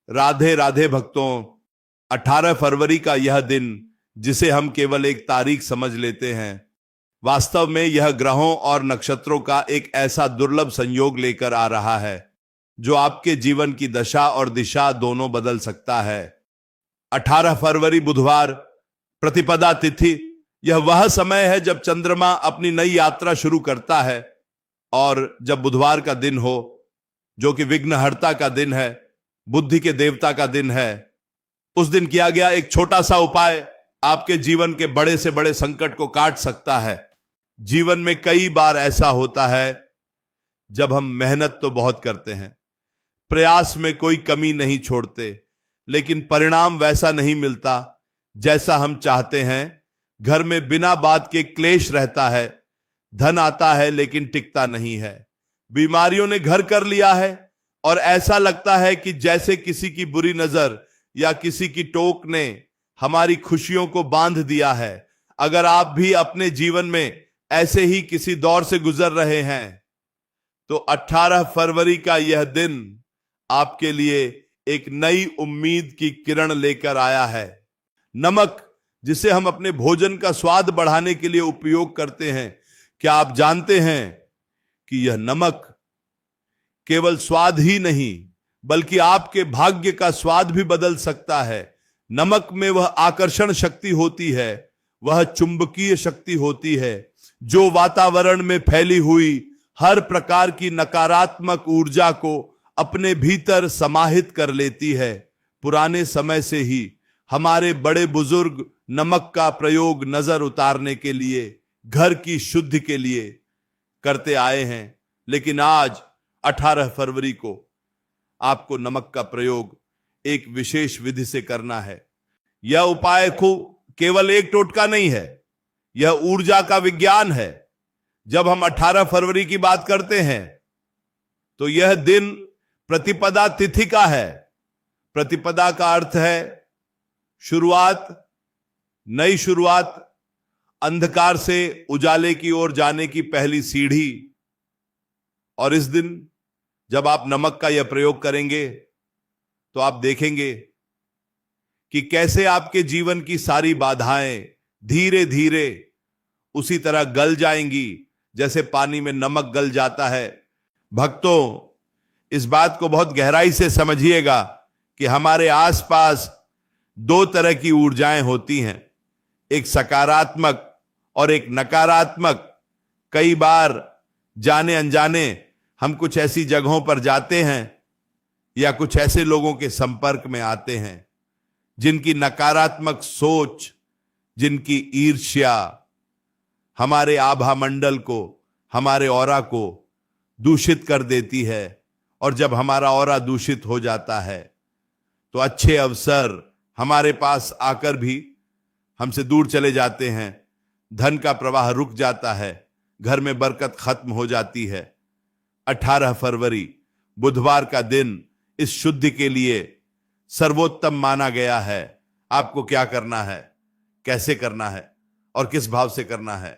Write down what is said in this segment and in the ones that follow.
राधे राधे भक्तों, 18 फरवरी का यह दिन जिसे हम केवल एक तारीख समझ लेते हैं, वास्तव में यह ग्रहों और नक्षत्रों का एक ऐसा दुर्लभ संयोग लेकर आ रहा है जो आपके जीवन की दशा और दिशा दोनों बदल सकता है। 18 फरवरी बुधवार, प्रतिपदा तिथि, यह वह समय है जब चंद्रमा अपनी नई यात्रा शुरू करता है। और जब बुधवार का दिन हो, जो कि विघ्नहर्ता का दिन है, बुद्धि के देवता का दिन है, उस दिन किया गया एक छोटा सा उपाय आपके जीवन के बड़े से बड़े संकट को काट सकता है। जीवन में कई बार ऐसा होता है जब हम मेहनत तो बहुत करते हैं, प्रयास में कोई कमी नहीं छोड़ते, लेकिन परिणाम वैसा नहीं मिलता जैसा हम चाहते हैं। घर में बिना बात के क्लेश रहता है, धन आता है लेकिन टिकता नहीं है, बीमारियों ने घर कर लिया है और ऐसा लगता है कि जैसे किसी की बुरी नजर या किसी की टोक ने हमारी खुशियों को बांध दिया है। अगर आप भी अपने जीवन में ऐसे ही किसी दौर से गुजर रहे हैं तो 18 फरवरी का यह दिन आपके लिए एक नई उम्मीद की किरण लेकर आया है। नमक, जिसे हम अपने भोजन का स्वाद बढ़ाने के लिए उपयोग करते हैं, क्या आप जानते हैं कि यह नमक केवल स्वाद ही नहीं बल्कि आपके भाग्य का स्वाद भी बदल सकता है। नमक में वह आकर्षण शक्ति होती है, वह चुंबकीय शक्ति होती है जो वातावरण में फैली हुई हर प्रकार की नकारात्मक ऊर्जा को अपने भीतर समाहित कर लेती है। पुराने समय से ही हमारे बड़े बुजुर्ग नमक का प्रयोग नजर उतारने के लिए, घर की शुद्धि के लिए करते आए हैं, लेकिन आज 18 फरवरी को आपको नमक का प्रयोग एक विशेष विधि से करना है। यह उपाय को केवल एक टोटका नहीं है, यह ऊर्जा का विज्ञान है। जब हम 18 फरवरी की बात करते हैं तो यह दिन प्रतिपदा तिथि का है। प्रतिपदा का अर्थ है शुरुआत, नई शुरुआत, अंधकार से उजाले की ओर जाने की पहली सीढ़ी। और इस दिन जब आप नमक का यह प्रयोग करेंगे तो आप देखेंगे कि कैसे आपके जीवन की सारी बाधाएं धीरे धीरे उसी तरह गल जाएंगी जैसे पानी में नमक गल जाता है। भक्तों, इस बात को बहुत गहराई से समझिएगा कि हमारे आसपास दो तरह की ऊर्जाएं होती हैं, एक सकारात्मक और एक नकारात्मक। कई बार जाने अनजाने हम कुछ ऐसी जगहों पर जाते हैं या कुछ ऐसे लोगों के संपर्क में आते हैं जिनकी नकारात्मक सोच, जिनकी ईर्ष्या हमारे आभा मंडल को, हमारे ऑरा को दूषित कर देती है। और जब हमारा ऑरा दूषित हो जाता है तो अच्छे अवसर हमारे पास आकर भी हमसे दूर चले जाते हैं, धन का प्रवाह रुक जाता है, घर में बरकत खत्म हो जाती है। 18 फरवरी बुधवार का दिन इस शुद्धि के लिए सर्वोत्तम माना गया है। आपको क्या करना है, कैसे करना है और किस भाव से करना है,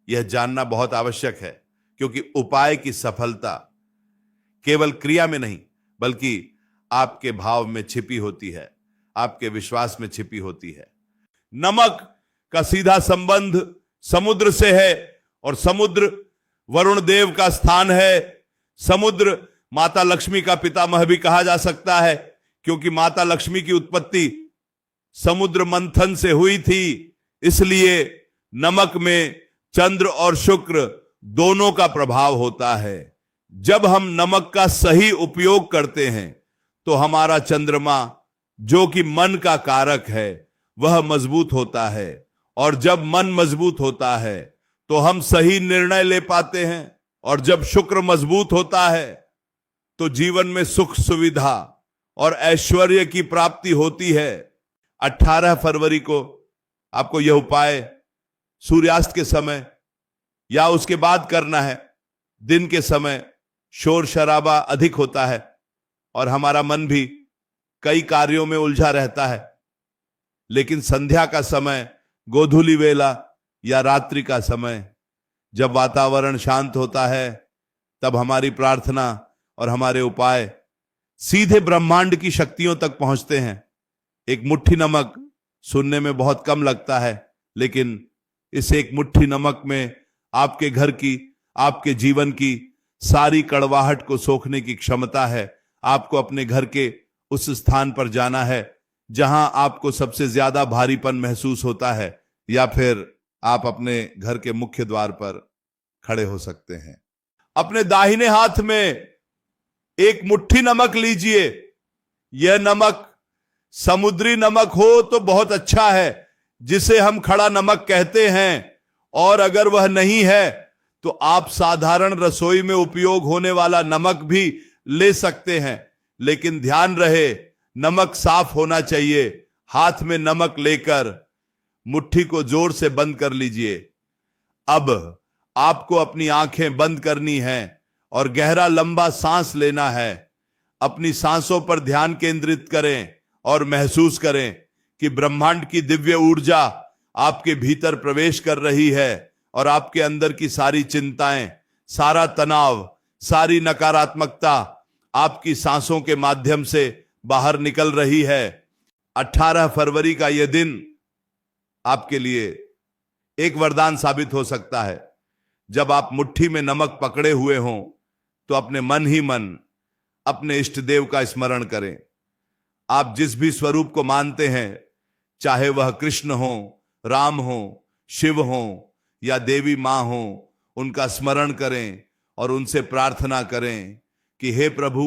यह जानना बहुत आवश्यक है, क्योंकि उपाय की सफलता केवल क्रिया में नहीं बल्कि आपके भाव में छिपी होती है, आपके विश्वास में छिपी होती है। नमक का सीधा संबंध समुद्र से है और समुद्र वरुण देव का स्थान है। समुद्र माता लक्ष्मी का पितामह भी कहा जा सकता है, क्योंकि माता लक्ष्मी की उत्पत्ति समुद्र मंथन से हुई थी। इसलिए नमक में चंद्र और शुक्र दोनों का प्रभाव होता है। जब हम नमक का सही उपयोग करते हैं तो हमारा चंद्रमा, जो कि मन का कारक है, वह मजबूत होता है। और जब मन मजबूत होता है तो हम सही निर्णय ले पाते हैं। और जब शुक्र मजबूत होता है तो जीवन में सुख सुविधा और ऐश्वर्य की प्राप्ति होती है। 18 फरवरी को आपको यह उपाय सूर्यास्त के समय या उसके बाद करना है। दिन के समय शोर शराबा अधिक होता है और हमारा मन भी कई कार्यों में उलझा रहता है, लेकिन संध्या का समय, गोधूली वेला या रात्रि का समय, जब वातावरण शांत होता है, तब हमारी प्रार्थना और हमारे उपाय सीधे ब्रह्मांड की शक्तियों तक पहुंचते हैं। एक मुट्ठी नमक सुनने में बहुत कम लगता है, लेकिन इस एक मुट्ठी नमक में आपके घर की, आपके जीवन की सारी कड़वाहट को सोखने की क्षमता है। आपको अपने घर के उस स्थान पर जाना है जहां आपको सबसे ज्यादा भारीपन महसूस होता है, या फिर आप अपने घर के मुख्य द्वार पर खड़े हो सकते हैं। अपने दाहिने हाथ में एक मुट्ठी नमक लीजिए। यह नमक समुद्री नमक हो तो बहुत अच्छा है, जिसे हम खड़ा नमक कहते हैं, और अगर वह नहीं है तो आप साधारण रसोई में उपयोग होने वाला नमक भी ले सकते हैं। लेकिन ध्यान रहे, नमक साफ होना चाहिए। हाथ में नमक लेकर मुट्ठी को जोर से बंद कर लीजिए। अब आपको अपनी आंखें बंद करनी है और गहरा लंबा सांस लेना है। अपनी सांसों पर ध्यान केंद्रित करें और महसूस करें कि ब्रह्मांड की दिव्य ऊर्जा आपके भीतर प्रवेश कर रही है और आपके अंदर की सारी चिंताएं, सारा तनाव, सारी नकारात्मकता आपकी सांसों के माध्यम से बाहर निकल रही है। 18 फरवरी का यह दिन आपके लिए एक वरदान साबित हो सकता है। जब आप मुट्ठी में नमक पकड़े हुए हों तो अपने मन ही मन अपने इष्ट देव का स्मरण करें। आप जिस भी स्वरूप को मानते हैं, चाहे वह कृष्ण हो, राम हो, शिव हो या देवी मां हो, उनका स्मरण करें और उनसे प्रार्थना करें कि हे प्रभु,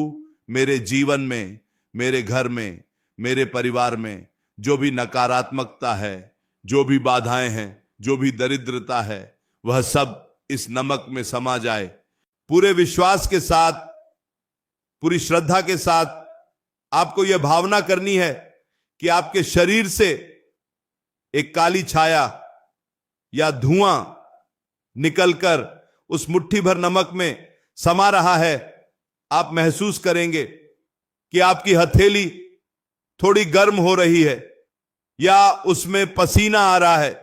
मेरे जीवन में, मेरे घर में, मेरे परिवार में जो भी नकारात्मकता है, जो भी बाधाएं हैं, जो भी दरिद्रता है, वह सब इस नमक में समा जाए। पूरे विश्वास के साथ, पूरी श्रद्धा के साथ आपको यह भावना करनी है कि आपके शरीर से एक काली छाया या धुआं निकलकर उस मुट्ठी भर नमक में समा रहा है। आप महसूस करेंगे कि आपकी हथेली थोड़ी गर्म हो रही है या उसमें पसीना आ रहा है।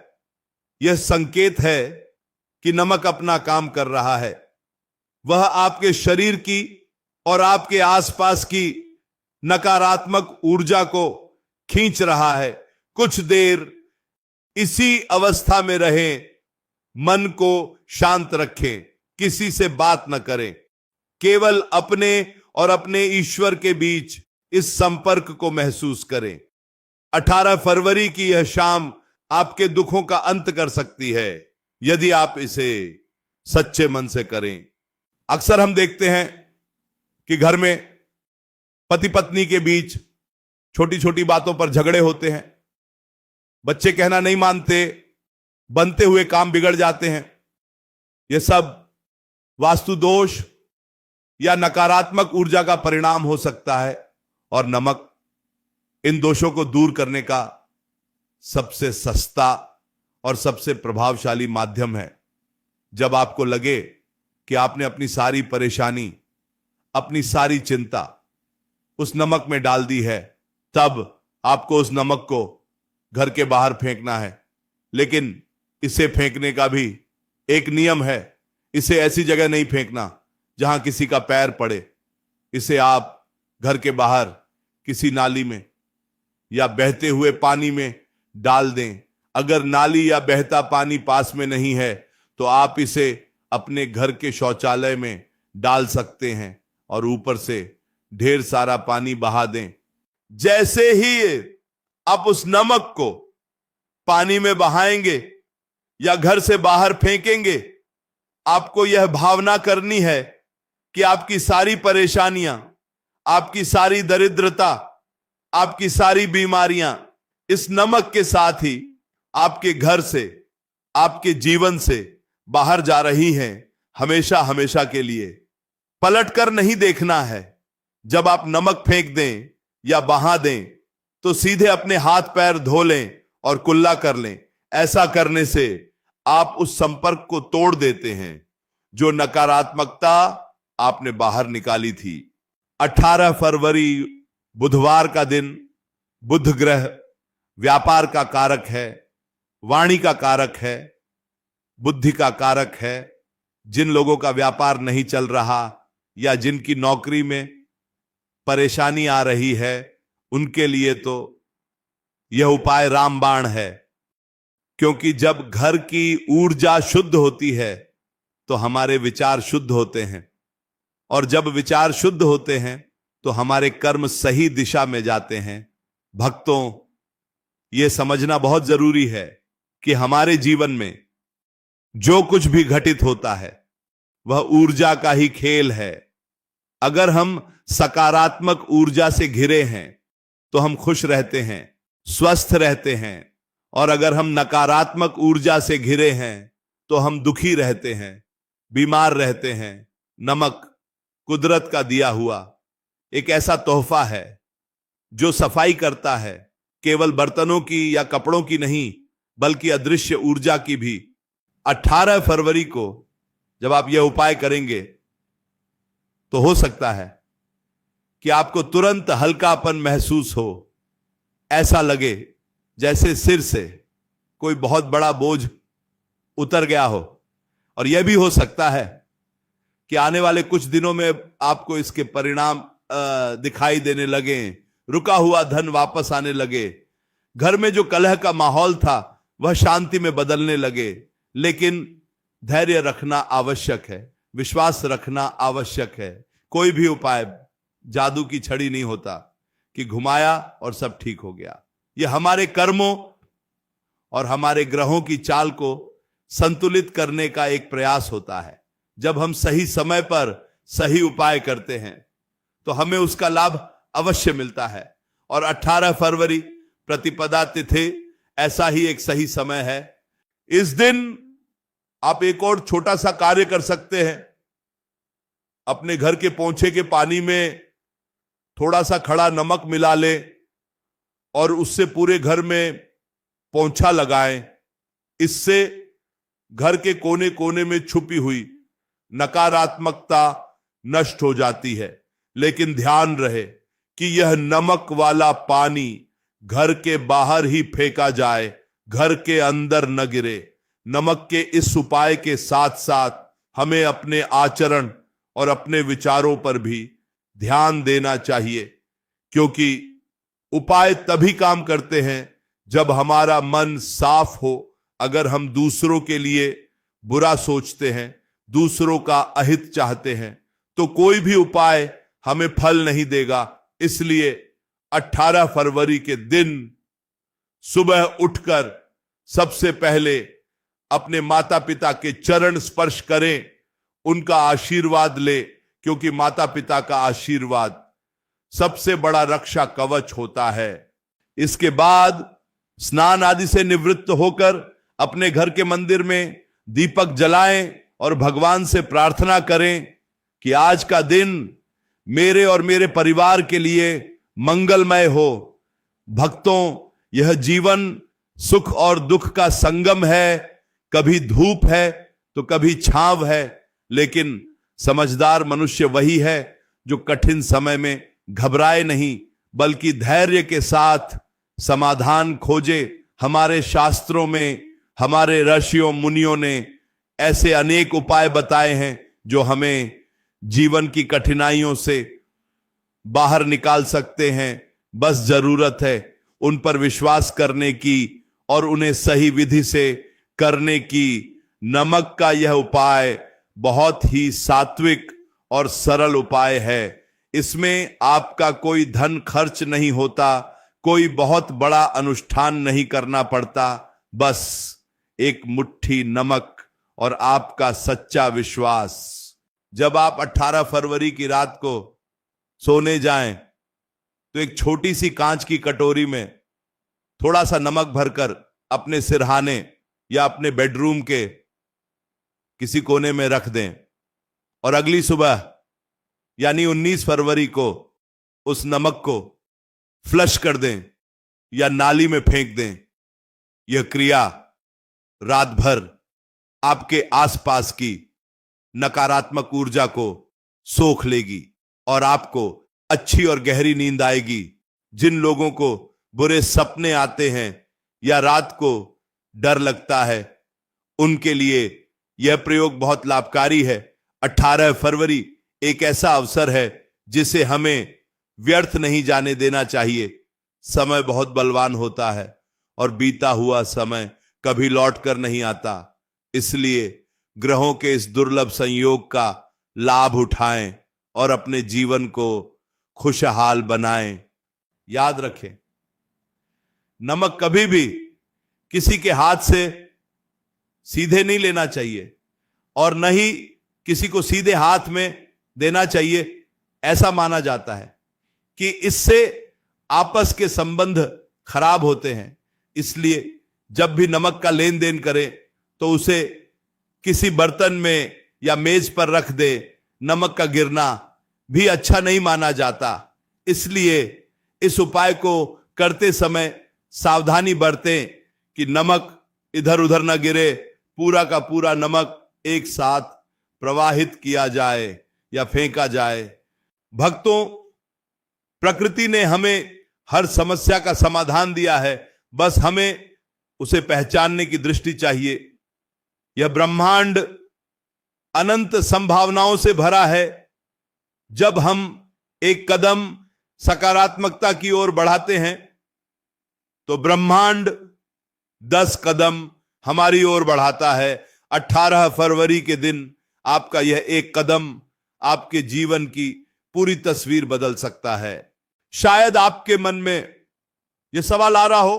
यह संकेत है कि नमक अपना काम कर रहा है। वह आपके शरीर की और आपके आसपास की नकारात्मक ऊर्जा को खींच रहा है। कुछ देर इसी अवस्था में रहें, मन को शांत रखें, किसी से बात न करें, केवल अपने और अपने ईश्वर के बीच इस संपर्क को महसूस करें। 18 फरवरी की यह शाम आपके दुखों का अंत कर सकती है यदि आप इसे सच्चे मन से करें। अक्सर हम देखते हैं कि घर में पति पत्नी के बीच छोटी छोटी बातों पर झगड़े होते हैं। बच्चे कहना नहीं मानते, बनते हुए काम बिगड़ जाते हैं। यह सब वास्तु दोष या नकारात्मक ऊर्जा का परिणाम हो सकता है, और नमक इन दोषों को दूर करने का सबसे सस्ता और सबसे प्रभावशाली माध्यम है। जब आपको लगे कि आपने अपनी सारी परेशानी, अपनी सारी चिंता उस नमक में डाल दी है, तब आपको उस नमक को घर के बाहर फेंकना है। लेकिन इसे फेंकने का भी एक नियम है। इसे ऐसी जगह नहीं फेंकना जहां किसी का पैर पड़े। इसे आप घर के बाहर किसी नाली में या बहते हुए पानी में डाल दें। अगर नाली या बहता पानी पास में नहीं है तो आप इसे अपने घर के शौचालय में डाल सकते हैं और ऊपर से ढेर सारा पानी बहा दें। जैसे ही आप उस नमक को पानी में बहाएंगे या घर से बाहर फेंकेंगे, आपको यह भावना करनी है कि आपकी सारी परेशानियां, आपकी सारी दरिद्रता, आपकी सारी बीमारियां इस नमक के साथ ही आपके घर से, आपके जीवन से बाहर जा रही हैं, हमेशा हमेशा के लिए। पलटकर नहीं देखना है। जब आप नमक फेंक दें या बहा दें तो सीधे अपने हाथ पैर धो लें और कुल्ला कर लें। ऐसा करने से आप उस संपर्क को तोड़ देते हैं जो नकारात्मकता आपने बाहर निकाली थी। 18 फरवरी बुधवार का दिन, बुध ग्रह व्यापार का कारक है, वाणी का कारक है, बुद्धि का कारक है। जिन लोगों का व्यापार नहीं चल रहा या जिनकी नौकरी में परेशानी आ रही है उनके लिए तो यह उपाय रामबाण है, क्योंकि जब घर की ऊर्जा शुद्ध होती है तो हमारे विचार शुद्ध होते हैं, और जब विचार शुद्ध होते हैं तो हमारे कर्म सही दिशा में जाते हैं। भक्तों, यह समझना बहुत जरूरी है कि हमारे जीवन में जो कुछ भी घटित होता है वह ऊर्जा का ही खेल है। अगर हम सकारात्मक ऊर्जा से घिरे हैं तो हम खुश रहते हैं, स्वस्थ रहते हैं, और अगर हम नकारात्मक ऊर्जा से घिरे हैं तो हम दुखी रहते हैं, बीमार रहते हैं। नमक कुदरत का दिया हुआ एक ऐसा तोहफा है जो सफाई करता है, केवल बर्तनों की या कपड़ों की नहीं बल्कि अदृश्य ऊर्जा की भी। 18 फरवरी को जब आप यह उपाय करेंगे तो हो सकता है कि आपको तुरंत हल्कापन महसूस हो, ऐसा लगे जैसे सिर से कोई बहुत बड़ा बोझ उतर गया हो। और यह भी हो सकता है कि आने वाले कुछ दिनों में आपको इसके परिणाम दिखाई देने लगे, रुका हुआ धन वापस आने लगे, घर में जो कलह का माहौल था वह शांति में बदलने लगे। लेकिन धैर्य रखना आवश्यक है, विश्वास रखना आवश्यक है। कोई भी उपाय जादू की छड़ी नहीं होता कि घुमाया और सब ठीक हो गया। यह हमारे कर्मों और हमारे ग्रहों की चाल को संतुलित करने का एक प्रयास होता है। जब हम सही समय पर सही उपाय करते हैं तो हमें उसका लाभ अवश्य मिलता है। और 18 फरवरी प्रतिपदा तिथि ऐसा ही एक सही समय है। इस दिन आप एक और छोटा सा कार्य कर सकते हैं। अपने घर के पोंछे के पानी में थोड़ा सा खड़ा नमक मिला लें और उससे पूरे घर में पोंछा लगाएं। इससे घर के कोने कोने में छुपी हुई नकारात्मकता नष्ट हो जाती है। लेकिन ध्यान रहे कि यह नमक वाला पानी घर के बाहर ही फेंका जाए, घर के अंदर न गिरे। नमक के इस उपाय के साथ साथ हमें अपने आचरण और अपने विचारों पर भी ध्यान देना चाहिए, क्योंकि उपाय तभी काम करते हैं जब हमारा मन साफ हो। अगर हम दूसरों के लिए बुरा सोचते हैं, दूसरों का अहित चाहते हैं, तो कोई भी उपाय हमें फल नहीं देगा। इसलिए 18 फरवरी के दिन सुबह उठकर सबसे पहले अपने माता पिता के चरण स्पर्श करें, उनका आशीर्वाद ले, क्योंकि माता पिता का आशीर्वाद सबसे बड़ा रक्षा कवच होता है। इसके बाद स्नान आदि से निवृत्त होकर अपने घर के मंदिर में दीपक जलाएं और भगवान से प्रार्थना करें कि आज का दिन मेरे और मेरे परिवार के लिए मंगलमय हो। भक्तों, यह जीवन सुख और दुख का संगम है। कभी धूप है तो कभी छांव है, लेकिन समझदार मनुष्य वही है जो कठिन समय में घबराए नहीं बल्कि धैर्य के साथ समाधान खोजे। हमारे शास्त्रों में हमारे ऋषियों मुनियों ने ऐसे अनेक उपाय बताए हैं जो हमें जीवन की कठिनाइयों से बाहर निकाल सकते हैं। बस जरूरत है उन पर विश्वास करने की और उन्हें सही विधि से करने की। नमक का यह उपाय बहुत ही सात्विक और सरल उपाय है। इसमें आपका कोई धन खर्च नहीं होता, कोई बहुत बड़ा अनुष्ठान नहीं करना पड़ता। बस एक मुट्ठी नमक और आपका सच्चा विश्वास। जब आप 18 फरवरी की रात को सोने जाएं तो एक छोटी सी कांच की कटोरी में थोड़ा सा नमक भरकर अपने सिरहाने या अपने बेडरूम के किसी कोने में रख दें, और अगली सुबह यानी 19 फरवरी को उस नमक को फ्लश कर दें या नाली में फेंक दें। यह क्रिया रात भर आपके आसपास की नकारात्मक ऊर्जा को सोख लेगी और आपको अच्छी और गहरी नींद आएगी। जिन लोगों को बुरे सपने आते हैं या रात को डर लगता है, उनके लिए यह प्रयोग बहुत लाभकारी है। 18 फरवरी एक ऐसा अवसर है जिसे हमें व्यर्थ नहीं जाने देना चाहिए। समय बहुत बलवान होता है और बीता हुआ समय कभी लौट कर नहीं आता। इसलिए ग्रहों के इस दुर्लभ संयोग का लाभ उठाएं और अपने जीवन को खुशहाल बनाएं। याद रखें, नमक कभी भी किसी के हाथ से सीधे नहीं लेना चाहिए और न ही किसी को सीधे हाथ में देना चाहिए। ऐसा माना जाता है कि इससे आपस के संबंध खराब होते हैं। इसलिए जब भी नमक का लेन देन करें तो उसे किसी बर्तन में या मेज पर रख दे। नमक का गिरना भी अच्छा नहीं माना जाता। इसलिए इस उपाय को करते समय सावधानी बरतें कि नमक इधर उधर न गिरे, पूरा का पूरा नमक एक साथ प्रवाहित किया जाए या फेंका जाए। भक्तों, प्रकृति ने हमें हर समस्या का समाधान दिया है, बस हमें उसे पहचानने की दृष्टि चाहिए। यह ब्रह्मांड अनंत संभावनाओं से भरा है। जब हम एक कदम सकारात्मकता की ओर बढ़ाते हैं तो ब्रह्मांड 10 कदम हमारी ओर बढ़ाता है। 18 फरवरी के दिन आपका यह एक कदम आपके जीवन की पूरी तस्वीर बदल सकता है। शायद आपके मन में यह सवाल आ रहा हो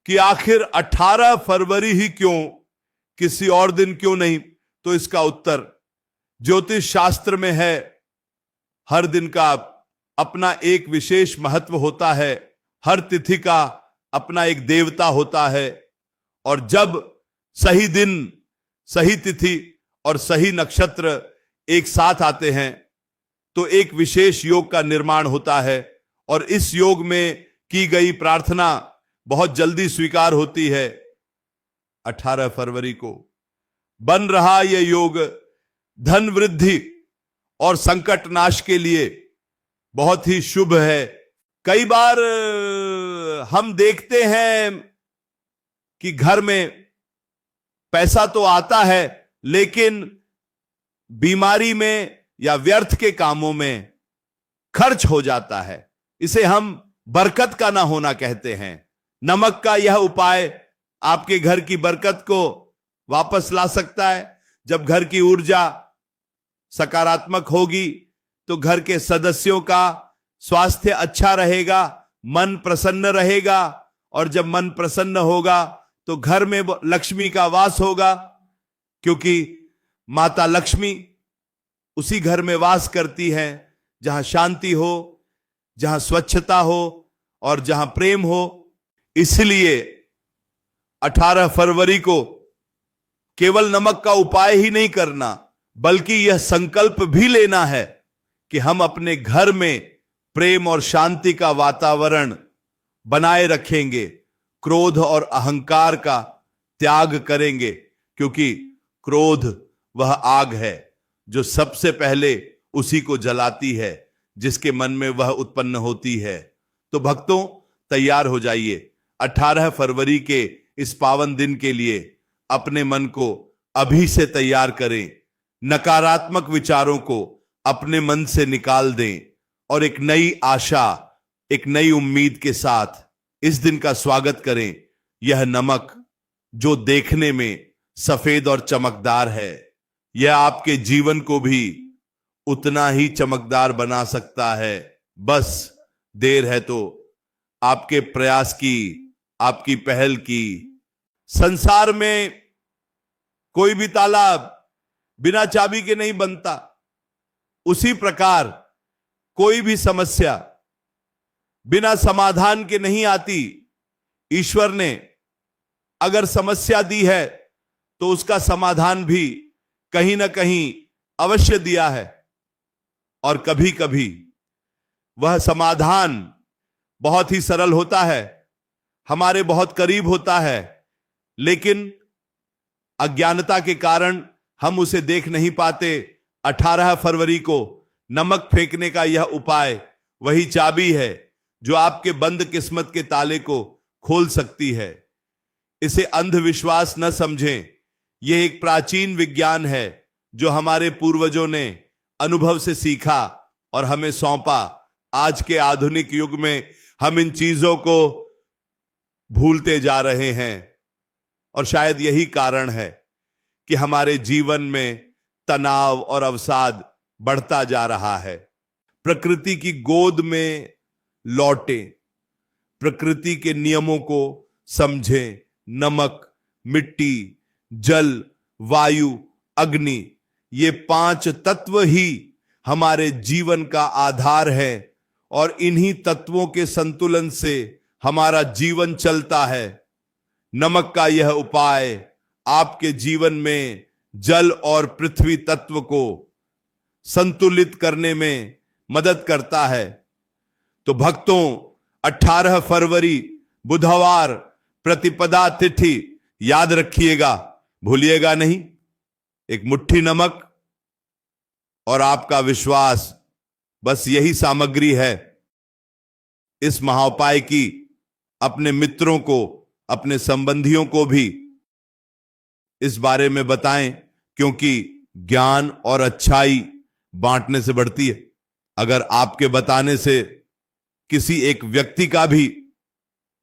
कि आखिर 18 फरवरी ही क्यों, किसी और दिन क्यों नहीं? तो इसका उत्तर ज्योतिष शास्त्र में है। हर दिन का अपना एक विशेष महत्व होता है, हर तिथि का अपना एक देवता होता है, और जब सही दिन, सही तिथि और सही नक्षत्र एक साथ आते हैं तो एक विशेष योग का निर्माण होता है और इस योग में की गई प्रार्थना बहुत जल्दी स्वीकार होती है। 18 फरवरी को बन रहा यह योग धन वृद्धि और संकट नाश के लिए बहुत ही शुभ है। कई बार हम देखते हैं कि घर में पैसा तो आता है लेकिन बीमारी में या व्यर्थ के कामों में खर्च हो जाता है। इसे हम बरकत का ना होना कहते हैं। नमक का यह उपाय आपके घर की बरकत को वापस ला सकता है। जब घर की ऊर्जा सकारात्मक होगी तो घर के सदस्यों का स्वास्थ्य अच्छा रहेगा, मन प्रसन्न रहेगा, और जब मन प्रसन्न होगा तो घर में लक्ष्मी का वास होगा, क्योंकि माता लक्ष्मी उसी घर में वास करती हैं जहां शांति हो, जहां स्वच्छता हो और जहां प्रेम हो। इसलिए 18 फरवरी को केवल नमक का उपाय ही नहीं करना, बल्कि यह संकल्प भी लेना है कि हम अपने घर में प्रेम और शांति का वातावरण बनाए रखेंगे, क्रोध और अहंकार का त्याग करेंगे, क्योंकि क्रोध वह आग है जो सबसे पहले उसी को जलाती है जिसके मन में वह उत्पन्न होती है। तो भक्तों, तैयार हो जाइए 18 फरवरी के इस पावन दिन के लिए। अपने मन को अभी से तैयार करें, नकारात्मक विचारों को अपने मन से निकाल दें और एक नई आशा, एक नई उम्मीद के साथ इस दिन का स्वागत करें। यह नमक जो देखने में सफेद और चमकदार है, यह आपके जीवन को भी उतना ही चमकदार बना सकता है। बस देर है तो आपके प्रयास की, आपकी पहल की। संसार में कोई भी ताला बिना चाबी के नहीं बनता। उसी प्रकार कोई भी समस्या बिना समाधान के नहीं आती। ईश्वर ने अगर समस्या दी है तो उसका समाधान भी कहीं ना कहीं अवश्य दिया है, और कभी कभी वह समाधान बहुत ही सरल होता है, हमारे बहुत करीब होता है, लेकिन अज्ञानता के कारण हम उसे देख नहीं पाते। 18 फरवरी को नमक फेंकने का यह उपाय वही चाबी है जो आपके बंद किस्मत के ताले को खोल सकती है। इसे अंधविश्वास न समझें, यह एक प्राचीन विज्ञान है जो हमारे पूर्वजों ने अनुभव से सीखा और हमें सौंपा, आज के आधुनिक युग में हम इन चीजों को भूलते जा रहे हैं और शायद यही कारण है कि हमारे जीवन में तनाव और अवसाद बढ़ता जा रहा है। प्रकृति की गोद में लौटें, प्रकृति के नियमों को समझें। नमक, मिट्टी, जल, वायु, अग्नि, ये 5 तत्व ही हमारे जीवन का आधार है और इन्हीं तत्वों के संतुलन से हमारा जीवन चलता है। नमक का यह उपाय आपके जीवन में जल और पृथ्वी तत्व को संतुलित करने में मदद करता है। तो भक्तों, 18 फरवरी बुधवार प्रतिपदा तिथि याद रखिएगा, भूलिएगा नहीं। एक मुट्ठी नमक और आपका विश्वास, बस यही सामग्री है इस महाउपाय की। अपने मित्रों को, अपने संबंधियों को भी इस बारे में बताएं, क्योंकि ज्ञान और अच्छाई बांटने से बढ़ती है। अगर आपके बताने से किसी एक व्यक्ति का भी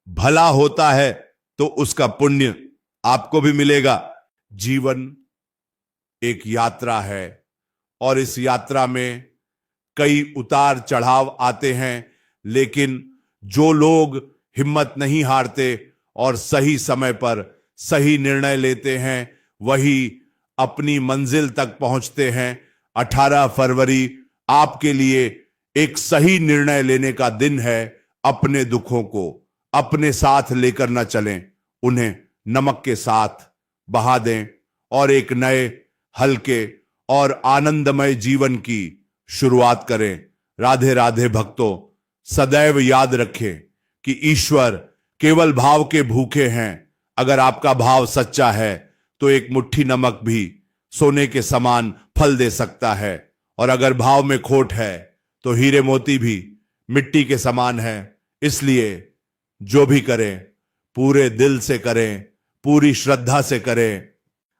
भला होता है तो उसका पुण्य आपको भी मिलेगा। जीवन एक यात्रा है और इस यात्रा में कई उतार चढ़ाव आते हैं, लेकिन जो लोग हिम्मत नहीं हारते और सही समय पर सही निर्णय लेते हैं, वही अपनी मंजिल तक पहुंचते हैं। 18 फरवरी आपके लिए एक सही निर्णय लेने का दिन है। अपने दुखों को अपने साथ लेकर न चलें, उन्हें नमक के साथ बहा दें और एक नए, हल्के और आनंदमय जीवन की शुरुआत करें। राधे राधे भक्तों, सदैव याद रखें कि ईश्वर केवल भाव के भूखे हैं। अगर आपका भाव सच्चा है तो एक मुट्ठी नमक भी सोने के समान फल दे सकता है, और अगर भाव में खोट है तो हीरे मोती भी मिट्टी के समान है। इसलिए जो भी करें पूरे दिल से करें, पूरी श्रद्धा से करें।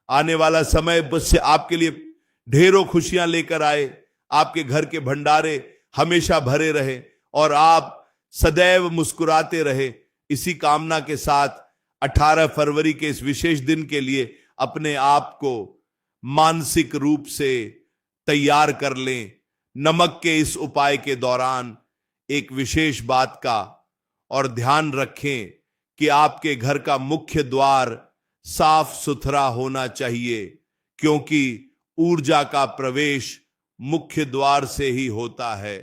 आने वाला समय बस आपके लिए ढेरों खुशियां लेकर आए, आपके घर के भंडारे हमेशा भरे रहे और आप सदैव मुस्कुराते रहे। इसी कामना के साथ 18 फरवरी के इस विशेष दिन के लिए अपने आप को मानसिक रूप से तैयार कर लें। नमक के इस उपाय के दौरान एक विशेष बात का और ध्यान रखें कि आपके घर का मुख्य द्वार साफ सुथरा होना चाहिए, क्योंकि ऊर्जा का प्रवेश मुख्य द्वार से ही होता है।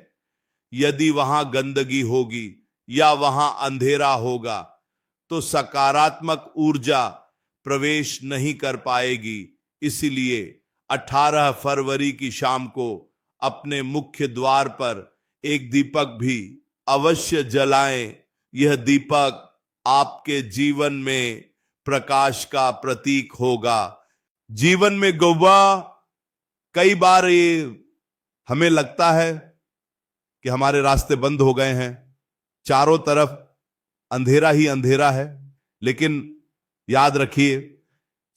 यदि वहां गंदगी होगी या वहां अंधेरा होगा तो सकारात्मक ऊर्जा प्रवेश नहीं कर पाएगी। इसलिए 18 फरवरी की शाम को अपने मुख्य द्वार पर एक दीपक भी अवश्य जलाएं। यह दीपक आपके जीवन में प्रकाश का प्रतीक होगा। जीवन में गौवा, कई बार ये हमें लगता है कि हमारे रास्ते बंद हो गए हैं, चारों तरफ अंधेरा ही अंधेरा है। लेकिन याद रखिए,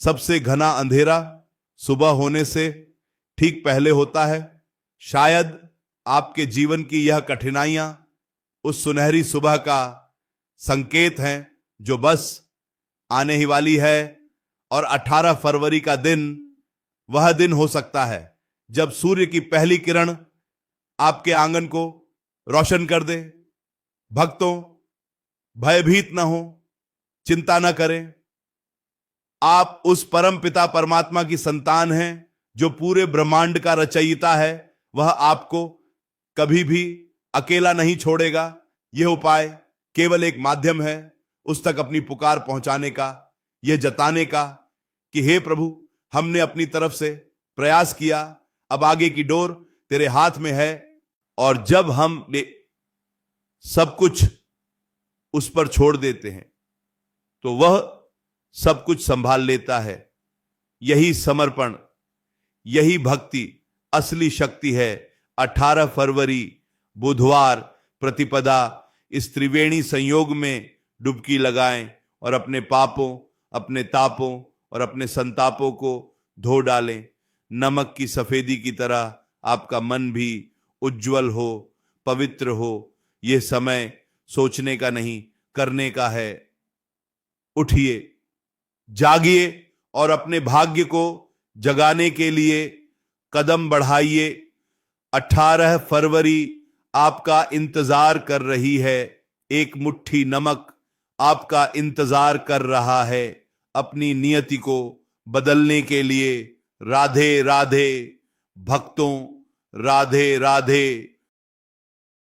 सबसे घना अंधेरा सुबह होने से ठीक पहले होता है। शायद आपके जीवन की यह कठिनाइयां उस सुनहरी सुबह का संकेत हैं जो बस आने ही वाली है। और 18 फरवरी का दिन वह दिन हो सकता है जब सूर्य की पहली किरण आपके आंगन को रोशन कर दे। भक्तों, भयभीत ना हो, चिंता ना करें। आप उस परम पिता परमात्मा की संतान हैं जो पूरे ब्रह्मांड का रचयिता है। वह आपको कभी भी अकेला नहीं छोड़ेगा। यह उपाय केवल एक माध्यम है उस तक अपनी पुकार पहुंचाने का, यह जताने का कि हे प्रभु, हमने अपनी तरफ से प्रयास किया, अब आगे की डोर तेरे हाथ में है। और जब हम सब कुछ उस पर छोड़ देते हैं तो वह सब कुछ संभाल लेता है। यही समर्पण, यही भक्ति असली शक्ति है। 18 फरवरी बुधवार प्रतिपदा इस त्रिवेणी संयोग में डुबकी लगाएं और अपने पापों, अपने तापों और अपने संतापों को धो डालें। नमक की सफेदी की तरह आपका मन भी उज्जवल हो, पवित्र हो। यह समय सोचने का नहीं, करने का है। उठिए, जागिए और अपने भाग्य को जगाने के लिए कदम बढ़ाइए। 18 फरवरी आपका इंतजार कर रही है। एक मुट्ठी नमक आपका इंतजार कर रहा है अपनी नियति को बदलने के लिए। राधे राधे भक्तों, राधे राधे।